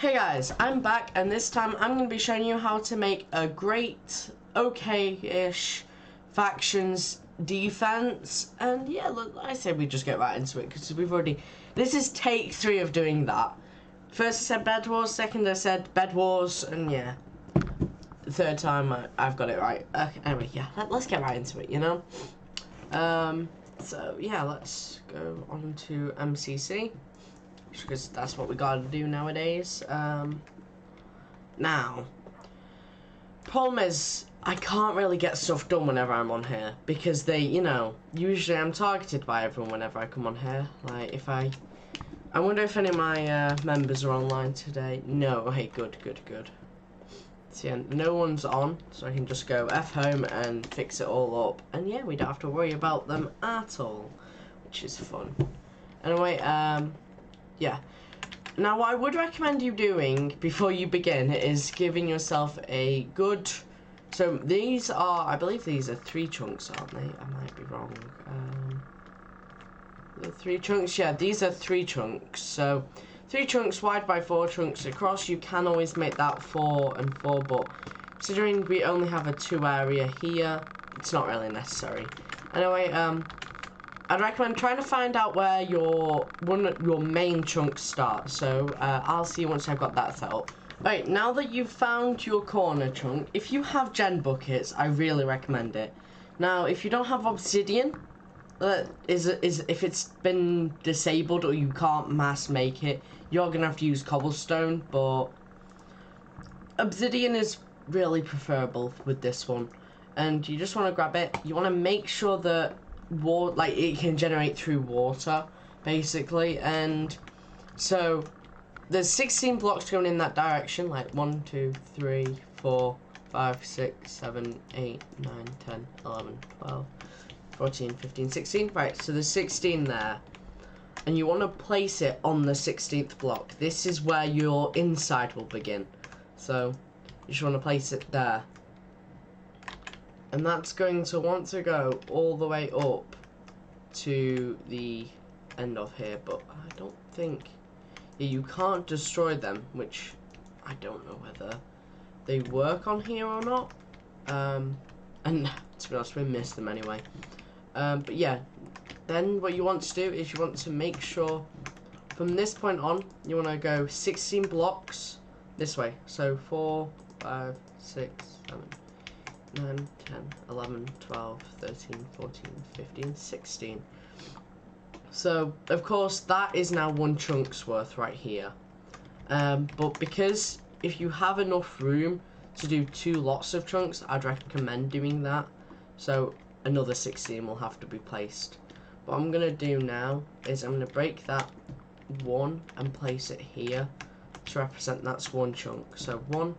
Hey guys, I'm back, and this time I'm going to be showing you how to make a great, okay-ish factions defense. And yeah, look, I say we just get right into it, because we've already... This is take 3 of doing that. First I said Bed Wars, second I said Bed Wars, and yeah. The third time I've got it right. Okay, anyway, yeah, let's get right into it, you know? So yeah, let's go on to MCC. Because that's what we gotta do nowadays. Now, problem is, I can't really get stuff done whenever I'm on here, because they, you know, usually I'm targeted by everyone whenever I come on here. Like, if I wonder if any of my members are online today. No, hey, good. So yeah, no one's on, so I can just go F home and fix it all up. And yeah, we don't have to worry about them at all, which is fun. Anyway, yeah. Now, what I would recommend you doing before you begin is giving yourself a good... So, these are... I believe these are 3 chunks, aren't they? I might be wrong. The 3 chunks? Yeah, these are 3 chunks. So, 3 chunks wide by 4 chunks across. You can always make that 4 and 4, but considering we only have a 2 area here, it's not really necessary. Anyway, I'd recommend trying to find out where your main chunks start. So I'll see you once I've got that set up. Right, now that you've found your corner chunk, if you have gen buckets, I really recommend it. Now, if you don't have obsidian, if it's been disabled or you can't mass make it, you're gonna have to use cobblestone. But obsidian is really preferable with this one, and you just want to grab it. You want to make sure that like it can generate through water, basically. And so there's 16 blocks going in that direction, like 1 2 3 4 5 6 7 8 9 10 11 12 14 15 16. Right, so there's 16 there, and you want to place it on the 16th block. This is where your inside will begin, so you just want to place it there. And that's going to want to go all the way up to the end of here, but I don't think... Yeah, you can't destroy them, which I don't know whether they work on here or not. And to be honest, we missed them anyway. But yeah, then what you want to do is you want to make sure from this point on, you want to go 16 blocks this way. So 4, 5, 6, 7... 9, 10, 11, 12, 13, 14, 15, 16. So, of course, that is now 1 chunk's worth right here. But because if you have enough room to do 2 lots of chunks, I'd recommend doing that. So, another 16 will have to be placed. What I'm going to do now is I'm going to break that 1 and place it here to represent that's 1 chunk. So, 1,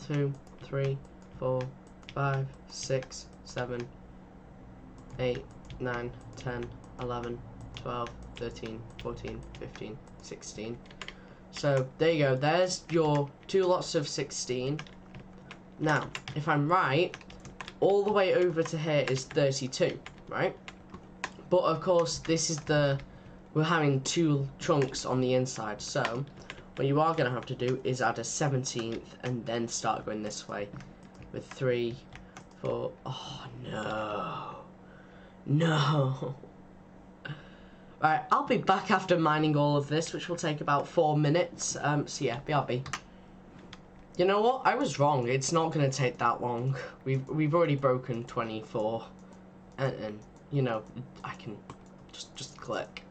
2, 3, 4, 5, 6, 7, 8, 9, 10, 11, 12, 13, 14, 15, 16. So there you go, there's your 2 lots of 16. Now, if I'm right, all the way over to here is 32, right? But of course, this is we're having 2 chunks on the inside, so what you are going to have to do is add a 17th and then start going this way. With 3, 4, oh no. Right, I'll be back after mining all of this, which will take about 4 minutes. So yeah, BRB. You know what? I was wrong. It's not going to take that long. We've already broken 24, and you know, I can just click.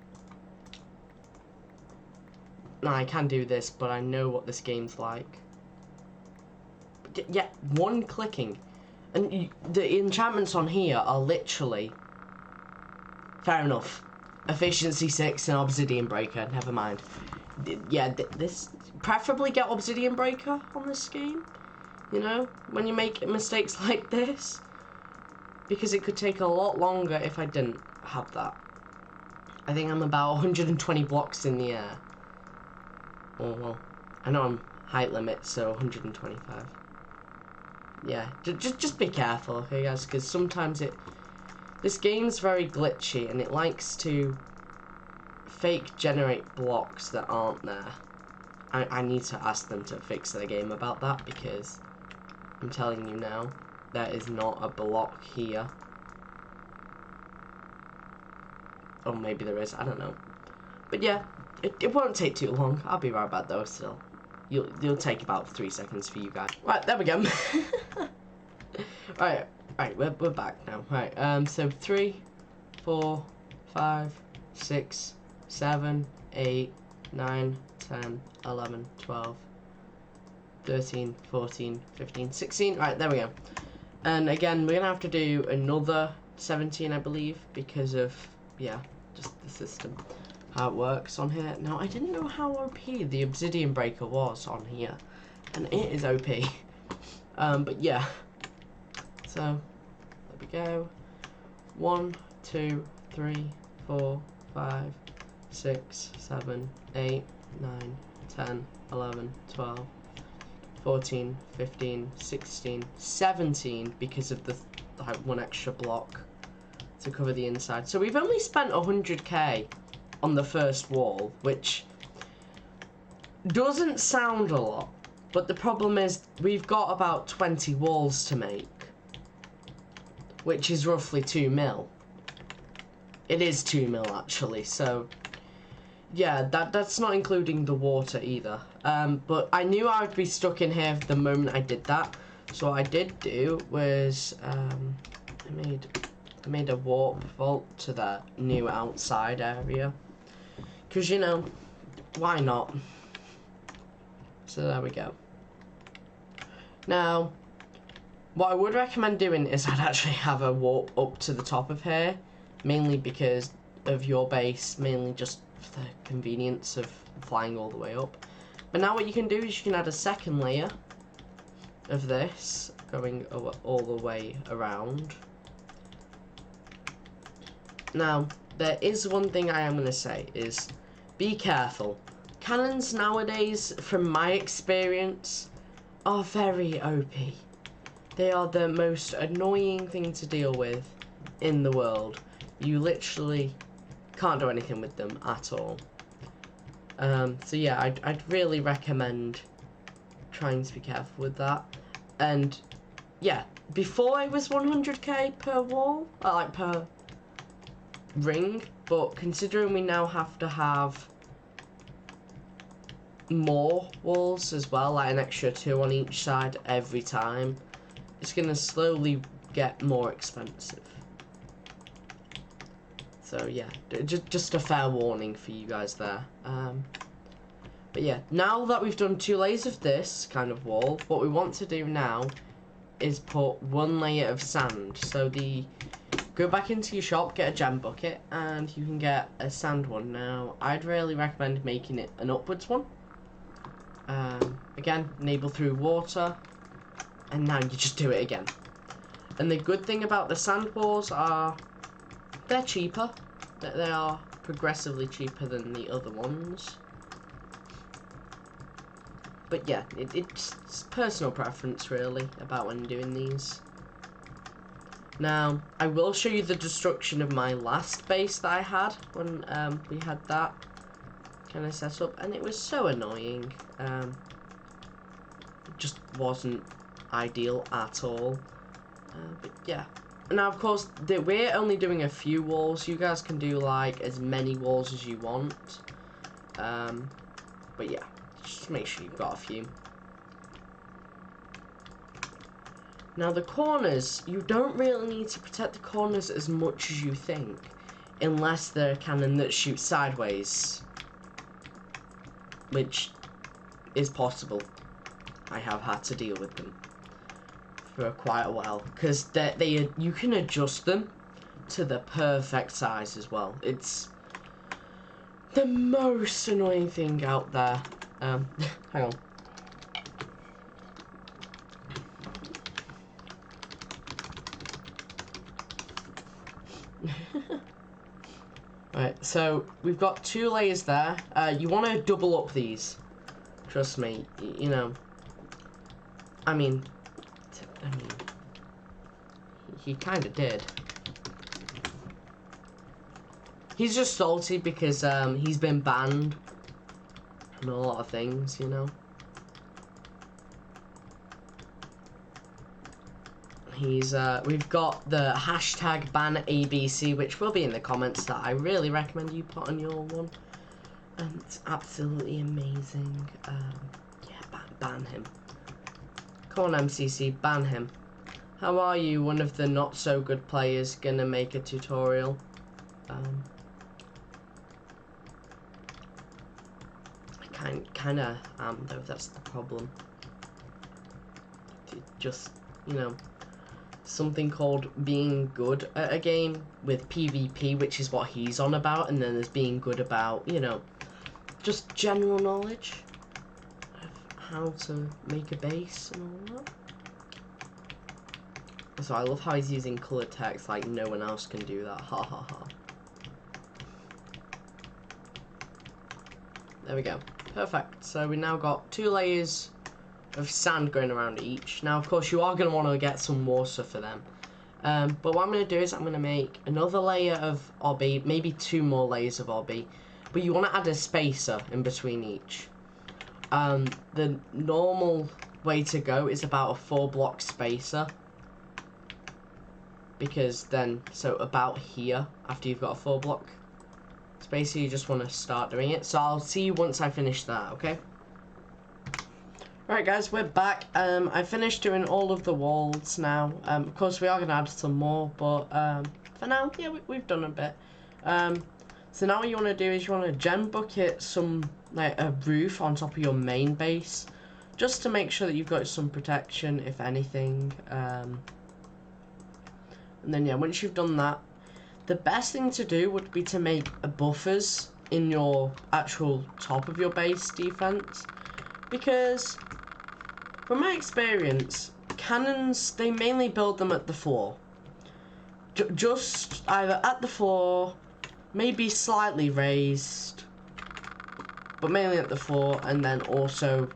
Now I can do this, but I know what this game's like. Yeah, 1 clicking, and the enchantments on here are literally... Fair enough. Efficiency 6 and Obsidian Breaker, never mind. Yeah, this... Preferably get Obsidian Breaker on this game, you know, when you make mistakes like this. Because it could take a lot longer if I didn't have that. I think I'm about 120 blocks in the air. Oh, well, I know I'm height limit, so 125. Yeah, just be careful, okay guys, because sometimes this game's very glitchy and it likes to fake generate blocks that aren't there. I need to ask them to fix their game about that, because I'm telling you now, there is not a block here. Or maybe there is, I don't know. But yeah, it won't take too long. I'll be right back though, still. You'll take about 3 seconds for you guys. Right, there we go. Right, we're back now. Right, so 3, 4, 5, 6, 7, 8, 9, 10, 11, 12, 13, 14, 15, 16. Right, there we go. And again, we're gonna have to do another 17, I believe, because of, yeah, just the system, how it works on here. Now, I didn't know how OP the Obsidian Breaker was on here, and it is OP. But yeah, so there we go. 1, 2, 3, 4, 5, 6, 7, 8, 9, 10, 11, 12, 14, 15, 16, 17, because of the like 1 extra block to cover the inside. So we've only spent 100k on the first wall, which doesn't sound a lot, but the problem is we've got about 20 walls to make, which is roughly 2 mil. It is 2 mil actually, so yeah, that's not including the water either. But I knew I would be stuck in here the moment I did that, so what I did do was I made a warp vault to that new outside area, because, you know, why not? So there we go. Now, what I would recommend doing is I'd actually have a warp up to the top of here, mainly because of your base, mainly just for the convenience of flying all the way up. But now what you can do is you can add a second layer of this, going all the way around. Now, there is one thing I am going to say, is be careful. Cannons nowadays, from my experience, are very OP. They are the most annoying thing to deal with in the world. You literally can't do anything with them at all. So yeah, I'd really recommend trying to be careful with that. And yeah, before it was 100k per wall, like per ring, but considering we now have to have more walls as well, like an extra 2 on each side every time, it's gonna slowly get more expensive. So yeah, just a fair warning for you guys there. But yeah, now that we've done 2 layers of this kind of wall, what we want to do now is put 1 layer of sand. So go back into your shop, get a gem bucket, and you can get a sand one. Now, I'd really recommend making it an upwards one. Again, enable through water, and now you just do it again. And the good thing about the sand walls are they're cheaper. They are progressively cheaper than the other ones. But yeah, it's personal preference really about when doing these. Now, I will show you the destruction of my last base that I had when we had that kind of set up, and it was so annoying. It just wasn't ideal at all. But yeah. Now, of course, we're only doing a few walls. You guys can do like as many walls as you want. But yeah, just make sure you've got a few. Now the corners, you don't really need to protect the corners as much as you think, unless they're a cannon that shoots sideways, which is possible. I have had to deal with them for quite a while, because you can adjust them to the perfect size as well. It's the most annoying thing out there. Hang on. Right, so we've got 2 layers there. You want to double up these. Trust me, you know. I mean, he kind of did. He's just salty because he's been banned on a lot of things, you know. We've got the hashtag ban ABC, which will be in the comments, that I really recommend you put on your one. It's absolutely amazing. Yeah, ban him. Come on, MCC, ban him. How are you, one of the not so good players, gonna make a tutorial? I kinda am, though, that's the problem. Just, you know, something called being good at a game with PvP, which is what he's on about, and then there's being good about, you know, just general knowledge of how to make a base and all that. So I love how he's using colored text, like no one else can do that, ha ha ha. There we go, perfect. So we now got 2 layers of sand going around each. Now of course you are going to want to get some water for them. But what I'm going to do is I'm going to make another layer of obby, maybe 2 more layers of obby. But you want to add a spacer in between each. The normal way to go is about a 4-block spacer. Because then, so about here, after you've got a 4-block spacer, you just want to start doing it. So I'll see you once I finish that, okay? Right guys, we're back. I finished doing all of the walls now. Of course we are going to add some more, but for now, yeah, we've done a bit. So now what you want to do is you want to gen bucket some, like a roof on top of your main base, just to make sure that you've got some protection, if anything. And then yeah, once you've done that, the best thing to do would be to make buffers in your actual top of your base defense, because from my experience, cannons, they mainly build them at the floor. Just either at the floor, maybe slightly raised, but mainly at the floor, and then also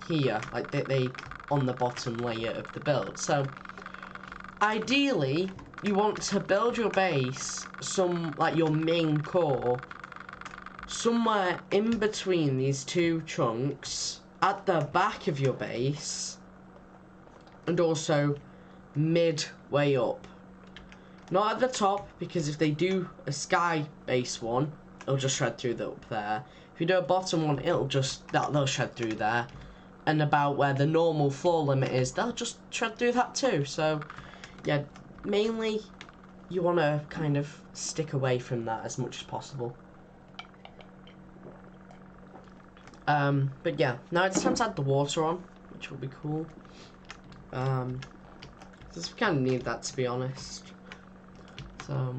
here, like they on the bottom layer of the build. So ideally, you want to build your base, like your main core, somewhere in between these 2 chunks, at the back of your base, and also midway up. Not at the top, because if they do a sky base one, it'll just shred through up there. If you do a bottom one, they'll shred through there. And about where the normal floor limit is, they'll just shred through that too. So yeah, mainly you want to kind of stick away from that as much as possible. But yeah, now it's time to add the water on, which will be cool. Because we kind of need that, to be honest. So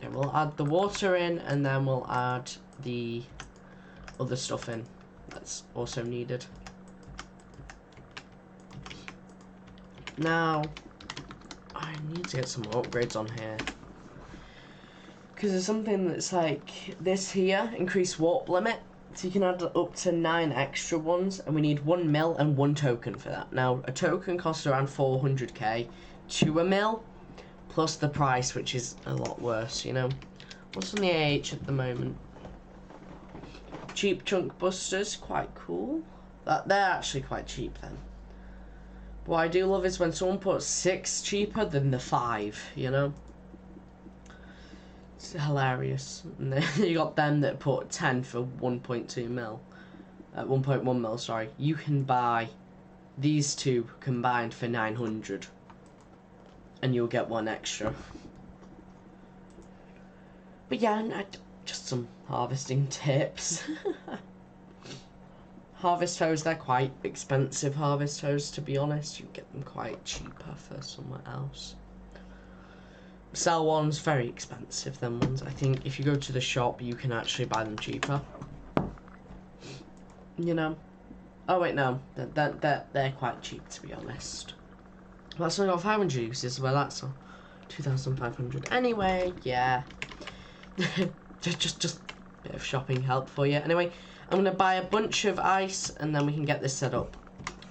yeah, we'll add the water in, and then we'll add the other stuff in that's also needed. Now I need to get some more upgrades on here, because there's something that's like this here, increase warp limit, so you can add up to 9 extra ones, and we need 1 mil and 1 token for that. Now a token costs around 400k to a mil, plus the price, which is a lot worse, you know. What's on the AH at the moment? Cheap chunk busters, quite cool. They're actually quite cheap then. What I do love is when someone puts 6 cheaper than the 5, you know? It's hilarious. And then you got them that put 10 for 1.2 mil. 1.1 mil, sorry. You can buy these 2 combined for 900. And you'll get 1 extra. But yeah, just some harvesting tips. Harvest hoes, they're quite expensive harvest hoes, to be honest. You get them quite cheaper for somewhere else. Cell ones, very expensive, them ones. I think if you go to the shop, you can actually buy them cheaper. You know? Oh wait, no. They're quite cheap, to be honest. Well, that's only got 500 uses, well that's 2,500. Anyway, yeah. just a bit of shopping help for you. Anyway, I'm going to buy a bunch of ice, and then we can get this set up.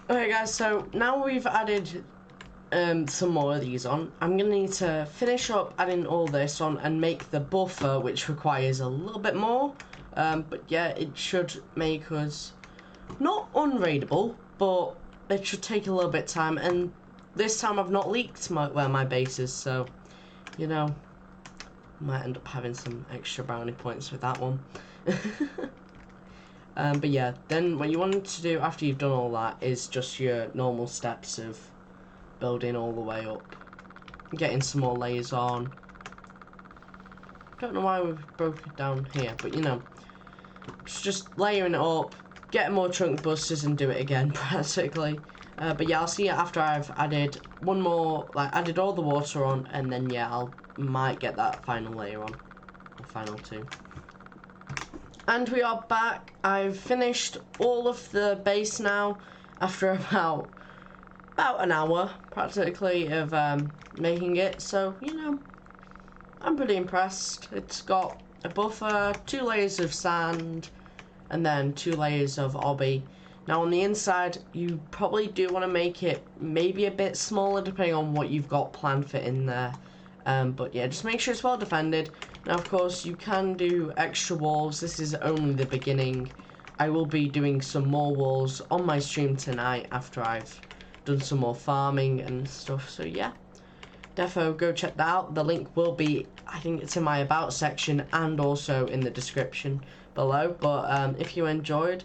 Okay guys, so now we've added some more of these on, I'm going to need to finish up adding all this on and make the buffer, which requires a little bit more. But yeah, it should make us not unraidable, but it should take a little bit of time, and this time I've not leaked where my base is, so, you know, might end up having some extra brownie points with that one. But yeah, then what you want to do after you've done all that is just your normal steps of building all the way up, getting some more layers on. Don't know why we've broken it down here, but you know, just layering it up, getting more trunk busters and do it again practically. But yeah, I'll see you after I've added one more, like added all the water on, and then yeah, might get that final layer on, or final two. And we are back. I've finished all of the base now after about an hour practically of making it, so you know, I'm pretty impressed. It's got a buffer, 2 layers of sand, and then 2 layers of obby. Now on the inside, you probably do want to make it maybe a bit smaller depending on what you've got planned for in there. But yeah, just make sure it's well defended. Now of course you can do extra walls. This is only the beginning. I will be doing some more walls on my stream tonight after I've done some more farming and stuff. So yeah, defo go check that out. The link will be, I think it's in my about section and also in the description below. But if you enjoyed,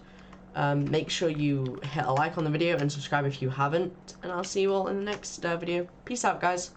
make sure you hit a like on the video and subscribe if you haven't, and I'll see you all in the next video. Peace out, guys.